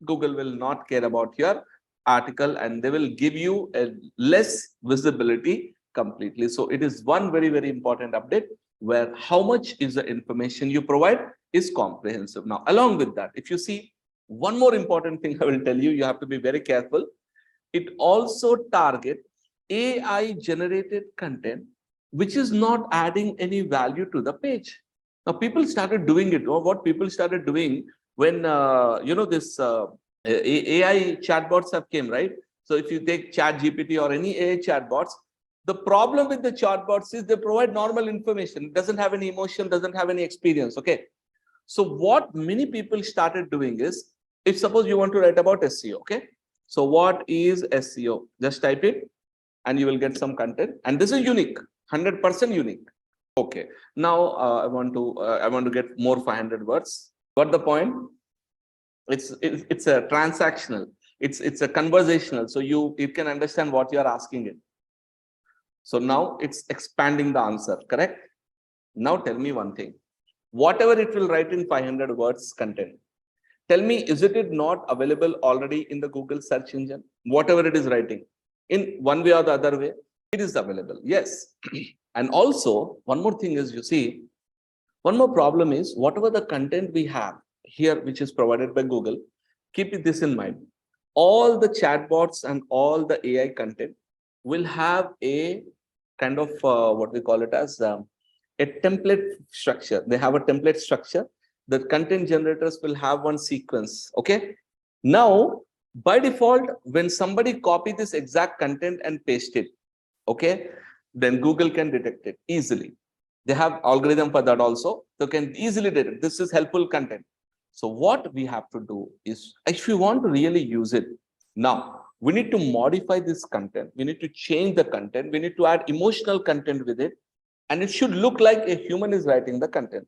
Google will not care about your article and they will give you a less visibility completely. So it is one very, very important update where how much is the information you provide is comprehensive. Now, along with that, if you see one more important thing I will tell you, you have to be very careful. It also target AI generated content, which is not adding any value to the page. Now, people started doing it, or what people started doing when, this AI chatbots have came, right? So if you take ChatGPT or any AI chatbots, the problem with the chatbots is they provide normal information. It doesn't have any emotion, doesn't have any experience. Okay. So what many people started doing is, if suppose you want to write about SEO, okay. So what is SEO? Just type it and you will get some content. And this is unique, 100% unique. Okay. Now I want to get more 500 words. Got the point? It's a transactional. It's a conversational. So it can understand what you are asking it. So now it's expanding the answer, correct? Now tell me one thing. Whatever it will write in 500 words content, tell me, is it not available already in the Google search engine? Whatever it is writing, in one way or the other way, it is available. Yes. And also, one more thing is, you see, one more problem is, whatever the content we have here, which is provided by Google, keep this in mind. All the chatbots and all the AI content will have a kind of what we call it as a template structure. They have a template structure. The content generators will have one sequence. Okay. Now, by default, when somebody copy this exact content and paste it, okay, then Google can detect it easily. They have algorithm for that also. So can easily detect this is helpful content. So what we have to do is, if you want to really use it, now we need to modify this content. We need to change the content. We need to add emotional content with it. and it should look like a human is writing the content.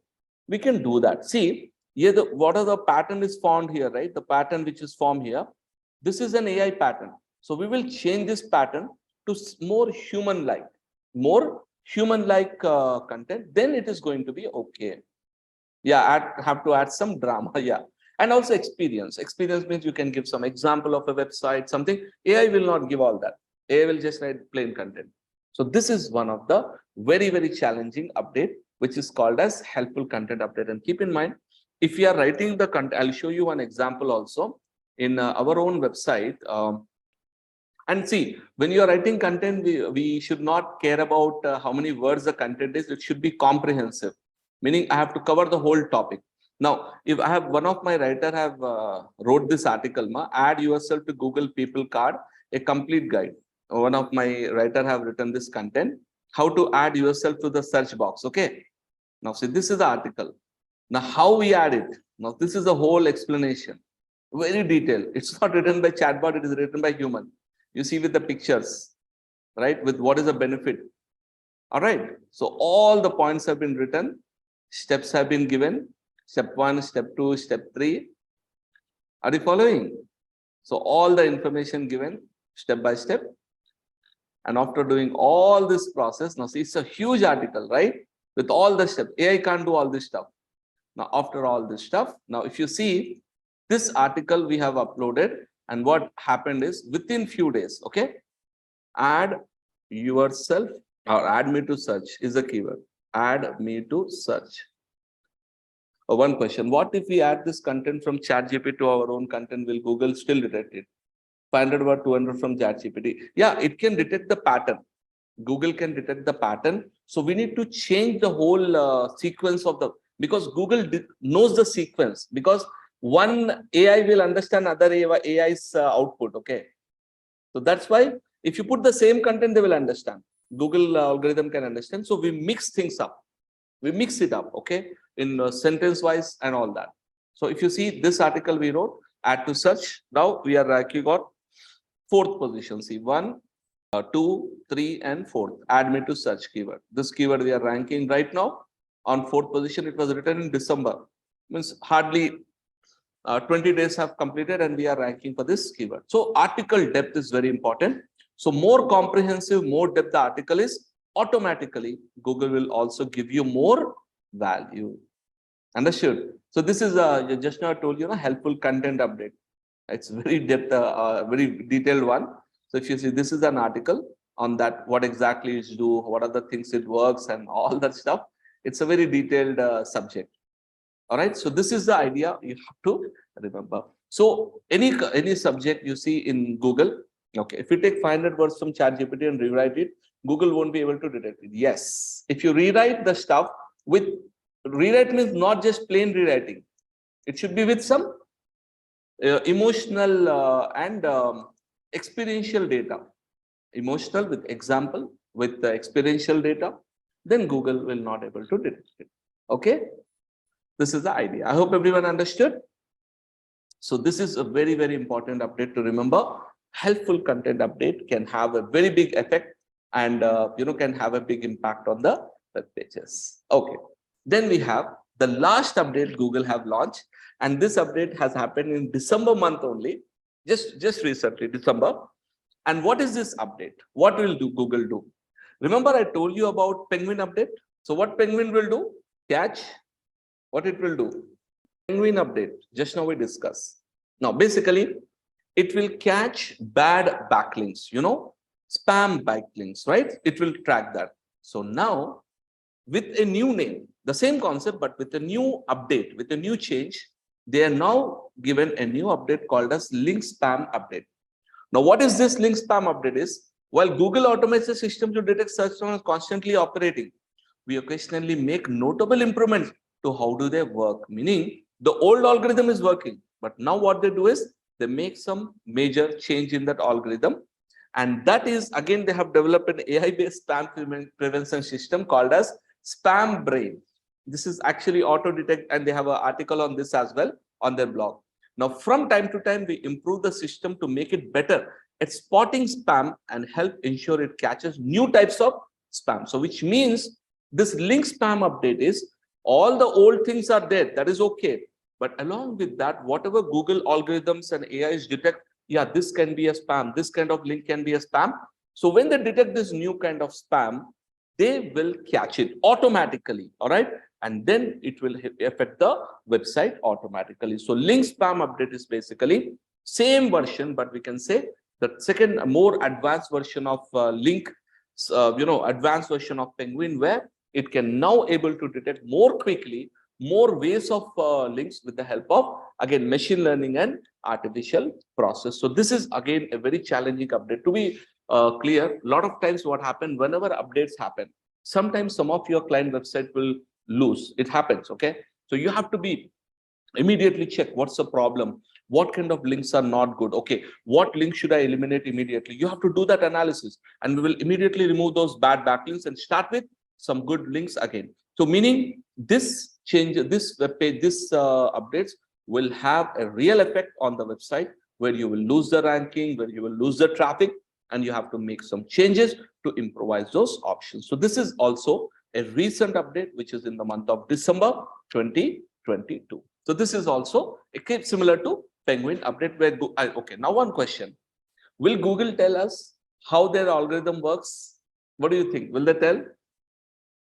We can do that. See, here what are the pattern is found here, right? The pattern which is formed here. This is an AI pattern. So we will change this pattern to more human-like content. Then it is going to be okay. Yeah, have to add some drama. Yeah. And also experience. Experience means you can give some example of a website, something. AI will not give all that. AI will just write plain content. So this is one of the very, very challenging update, which is called as helpful content update. And keep in mind, if you are writing the content, I'll show you one example also in our own website. And see, when you are writing content, we should not care about how many words the content is. It should be comprehensive, meaning I have to cover the whole topic. Now, if I have one of my writer have wrote this article, add yourself to Google People Card, a complete guide. One of my writer have written this content, how to add yourself to the search box. Okay. Now, see, this is the article. Now, how we add it? Now, this is the whole explanation. Very detailed. It's not written by chatbot, it is written by human. You see with the pictures, right? With what is the benefit. All right. So all the points have been written. Steps have been given. Step 1, step 2, step 3. Are you following? So all the information given step by step. And after doing all this process, now see, it's a huge article, right? With all the steps. AI can't do all this stuff. Now, after all this stuff, now if you see this article we have uploaded, and what happened is within few days, okay, add yourself or add me to search is the keyword. Add me to search. One question, what if we add this content from ChatGPT to our own content? Will Google still detect it? 500 or 200 from ChatGPT? Yeah, it can detect the pattern. Google can detect the pattern. So we need to change the whole sequence of the, because Google knows the sequence, because one AI will understand other AI's output. Okay. So that's why if you put the same content, they will understand. Google algorithm can understand. So we mix things up. We mix it up. Okay. In sentence wise and all that. So if you see this article we wrote, add to search. Now we are actually got 4th position. See 1, 2, 3, and 4th. Add me to search keyword. This keyword we are ranking right now on 4th position. It was written in December. Means hardly 20 days have completed and we are ranking for this keyword. So article depth is very important. So more comprehensive, more depth the article is, automatically Google will also give you more value. Understood? So this is just now I told you, helpful content update. It's very depth, very detailed one. So if you see, this is an article on that, what exactly it do, what are the things it works and all that stuff. It's a very detailed subject. All right. So this is the idea you have to remember. So any subject you see in Google, okay, if you take 500 words from ChatGPT and rewrite it, Google won't be able to detect it. Yes. If you rewrite the stuff with, rewrite means not just plain rewriting. It should be with some emotional and experiential data. Emotional with example, with the experiential data, then Google will not able to detect it. Okay. This is the idea. I hope everyone understood. So this is a very, very important update to remember. Helpful content update can have a very big effect and can have a big impact on the web pages. Okay. Then we have the last update Google have launched, and this update has happened in December month only, just recently, December. And what is this update? What will Google do? Remember I told you about Penguin update. So what Penguin will do? Catch. What it will do? Penguin update. Just now we discuss. Now, basically, it will catch bad backlinks, spam backlinks, right? It will track that. So now, with a new name, the same concept, but with a new update, with a new change, they are now given a new update called as link spam update. Now, what is this link spam update is? While Google automates the system to detect search terms constantly operating, we occasionally make notable improvements to how do they work, meaning the old algorithm is working, but now what they do is they make some major change in that algorithm. And that is, again, they have developed an AI-based spam prevention system called as Spam Brain. This is actually auto detect, and they have an article on this as well on their blog. Now, from time to time, we improve the system to make it better at spotting spam and help ensure it catches new types of spam. So which means This link spam update is all the old things are there. That is okay. But along with that, whatever Google algorithms and AIs detect, yeah, this can be a spam. This kind of link can be a spam. So when they detect this new kind of spam, they will catch it automatically. All right. And then it will affect the website automatically. So link spam update is basically same version, but we can say the second more advanced version of link, advanced version of Penguin, where it can now able to detect more quickly more ways of links with the help of again machine learning and artificial process. So this is again a very challenging update. To be clear, a lot of times what happens whenever updates happen, sometimes some of your client website will lose. It happens. Okay, so you have to be immediately check what's the problem, what kind of links are not good. Okay, what link should I eliminate immediately? You have to do that analysis, and we will immediately remove those bad backlinks and start with some good links again. So meaning this change, this web page, this updates will have a real effect on the website, where you will lose the ranking, where you will lose the traffic, and you have to make some changes to improvise those options. So this is also a recent update, which is in the month of December 2022. So this is also a case similar to Penguin update where, okay, now one question. Will Google tell us how their algorithm works? What do you think? Will they tell?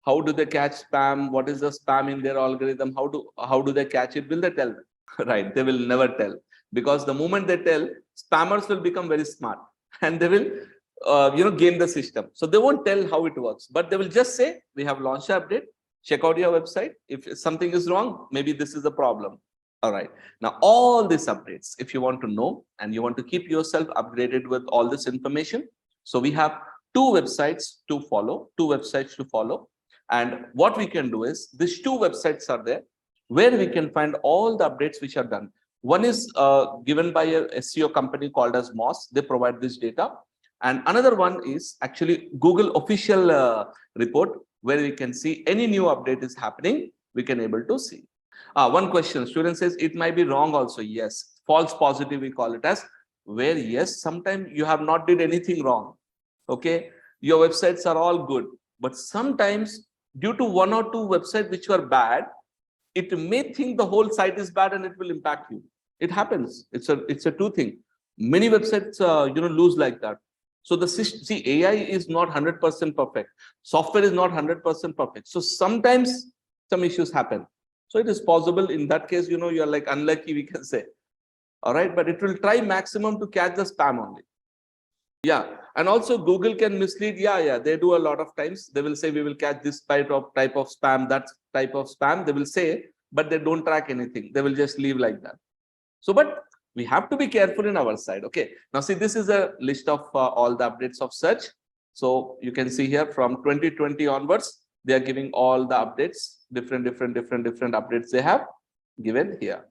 How do they catch spam? What is the spam in their algorithm? How do they catch it? Will they tell? Right, they will never tell, because the moment they tell, spammers will become very smart and they will game the system. So they won't tell how it works, but they will just say, we have launched an update, check out your website. If something is wrong, maybe this is the problem. All right, now all these updates, if you want to know and you want to keep yourself upgraded with all this information, so we have two websites to follow. And what we can do is, these two websites are there where we can find all the updates which are done. One is given by a SEO company called as Moz. They provide this data. And another one is actually Google official report, where we can see any new update is happening, we can able to see. One question, student says it might be wrong also. Yes, false positive we call it as, where yes, sometimes you have not did anything wrong. Okay, your websites are all good, but sometimes due to one or two websites which were bad, it may think the whole site is bad and it will impact you. It happens. It's a two thing. Many websites lose like that. So the see, AI is not 100% perfect. Software is not 100% perfect. So sometimes some issues happen. So it is possible in that case, you're like unlucky, we can say. All right, but it will try maximum to catch the spam only. Yeah, and also Google can mislead. Yeah, they do a lot of times. They will say we will catch this type of spam, that type of spam. They will say, but they don't track anything. They will just leave like that. So, but we have to be careful in our side. Okay. Now, see, this is a list of all the updates of search. So you can see here from 2020 onwards, they are giving all the updates, different updates they have given here.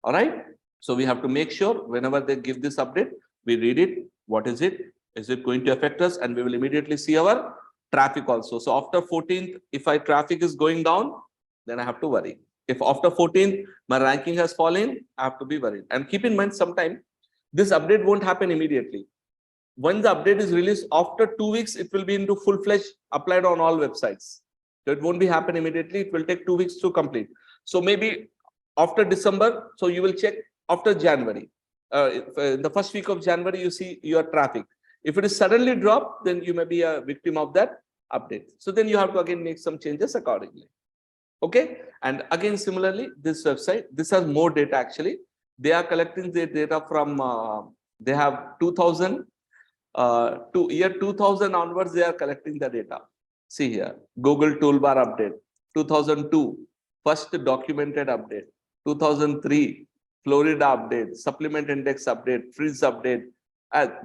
All right. So we have to make sure whenever they give this update, we read it. What is it? Is it going to affect us? And we will immediately see our traffic also. So after 14th, if my traffic is going down, then I have to worry. If after 14th, my ranking has fallen, I have to be worried. And keep in mind, sometimes this update won't happen immediately. When the update is released, after 2 weeks, it will be into full-fledged applied on all websites. So it won't be happen immediately. It will take 2 weeks to complete. So maybe after December, so you will check after January. In the first week of January, you see your traffic. If it is suddenly dropped, then you may be a victim of that update. So then you have to again make some changes accordingly. Okay. And again, similarly, this website, this has more data actually. They are collecting the data from, they have 2000 to year 2000 onwards, they are collecting the data. See here, Google toolbar update, 2002, first documented update, 2003, Florida update, supplement index update, freeze update.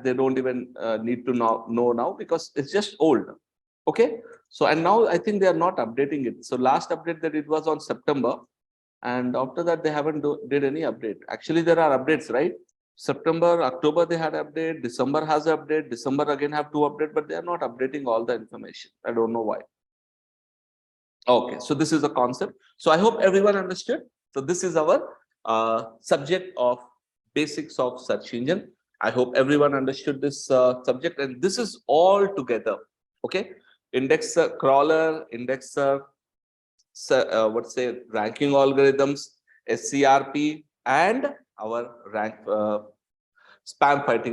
They don't even need to know now because it's just old. Okay. So, and now I think they are not updating it. So last update that it was on September, and after that they haven't did any update. Actually, there are updates, right? September, October they had update, December has an update, December again have two update, but they are not updating all the information. I don't know why. Okay, so this is a concept. So I hope everyone understood. So this is our subject of basics of search engine. I hope everyone understood this subject, and this is all together. Okay, indexer, crawler, indexer, what's say ranking algorithms, SCRP, and our rank spam fighting